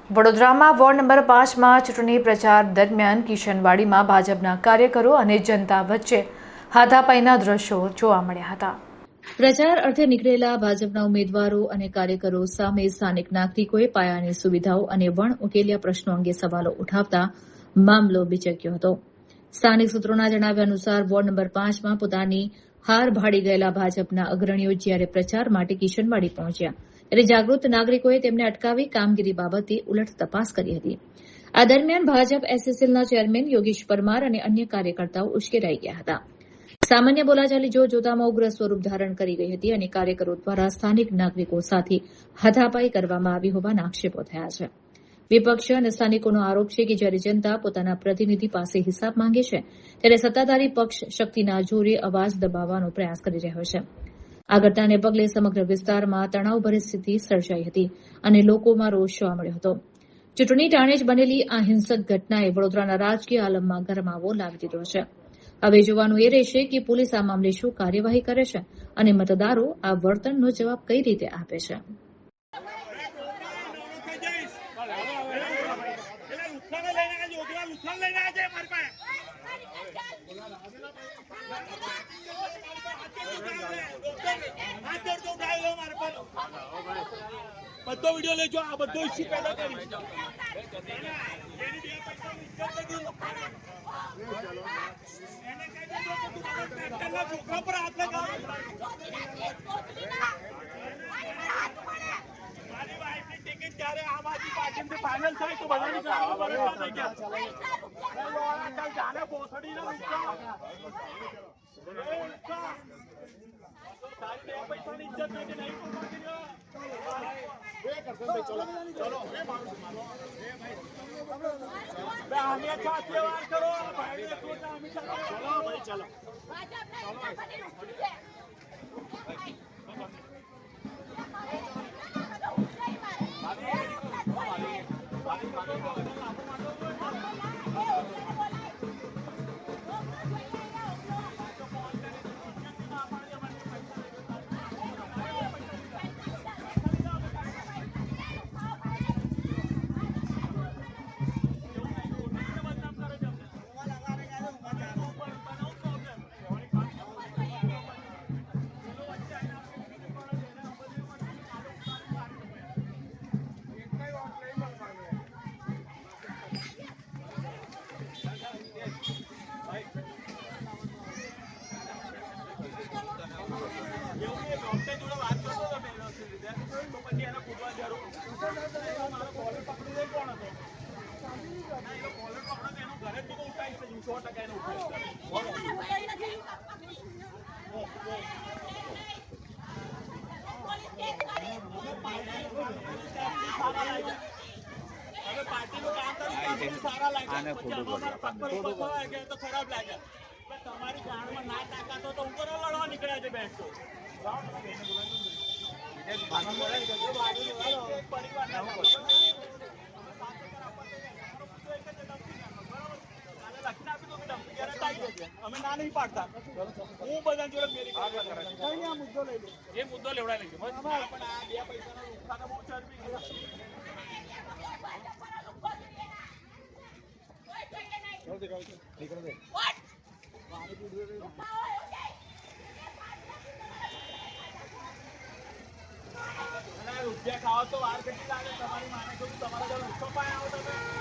વડોદરામાં ward number 5માં ચૂંટણી પ્રચાર દરમિયાન કિશનવાડીમાં ભાજપના કાર્યકરો અને જનતા વચ્ચે હાથાપાઈના દ્રશ્યો જોવા મળ્યા હતા। પ્રચાર અર્થે નીકળેલા ભાજપના ઉમેદવારો અને કાર્યકરો સામે સ્થાનિક નાગરિકોએ પાયાની સુવિધાઓ અને વણ ઉકેલ્યા પ્રશ્નો અંગે સવાલો ઉઠાવતા મામલો બિચક્યો હતો। સ્થાનિક સૂત્રોના જણાવ્યા અનુસાર વોર્ડ નંબર 5માં પોતાની હાર ભાડી ગયેલા ભાજપના અગ્રણીઓ જ્યારે પ્રચાર માટે કિશનવાડી પહોંચ્યા ત્યારે જાગૃત નાગરિકોએ તેમને અટકાવી કામગીરી બાબતે ઉલટ તપાસ કરી હતી। આ દરમિયાન ભાજપ એસએસએલના ચેરમેન યોગેશ પરમાર અને અન્ય કાર્યકર્તાઓ ઉશ્કેરાઈ ગયા હતા। સામાન્ય બોલાચાલી જોતામાં ઉગ્ર સ્વરૂપ ધારણ કરી ગઈ હતી અને કાર્યકરો દ્વારા સ્થાનિક નાગરિકો સાથે હાથાપાઈ કરવામાં આવી હોવાના આક્ષેપો થયા છે। વિપક્ષ અને સ્થાનિકોનો આરોપ છે કે જ્યારે જનતા પોતાના પ્રતિનિધિ પાસે હિસાબ માંગે છે ત્યારે સત્તાધારી પક્ષ શક્તિના જોરે અવાજ દબાવવાનો પ્રયાસ કરી રહ્યો છે। આ ઘટનાને પગલે સમગ્ર વિસ્તારમાં તણાવભરી સ્થિતિ સર્જાઈ હતી અને લોકોમાં રોષ જોવા મળ્યો હતો। ચૂંટણી ટાણે જ બનેલી આ હિંસક ઘટનાએ વડોદરાના રાજકીય આલમમાં ગરમાવો લાવી દીધો છે। હવે જોવાનું એ રહેશે કે પોલીસ આ મામલે શું કાર્યવાહી કરે છે અને મતદારો આ વર્તનનો જવાબ કઈ રીતે આપે છે। બધો વિડિયો લેજો આ બધો ઇશ્યુ પેદા કરી છોકરા પર હાથ લગાવો મારી વાઈફની ટિકિટ ત્યારે આમ આદમી પાર્ટીથી ફાઇનલ થાય તો બધાની થઈ ગયા જાને બોસડી ના પૈસાની ઇજ્જત નહીં કે નહીં ખરાબ લાગે તમારી જાણમાં ના તાકાતો તો ઉપર લડવા નીકળ્યા છે બેઠો અમે ના નહીં પાડતા હું બધા જોડે એ મુદ્દો લેવડાવી લઈશું પણ આ 2 પૈસાના નુકસાન બહુ ચરબી રૂપિયા ખાવા તો વાર કેટલી લાગે તમારી માને તમારા જોડે 105 આવો તમે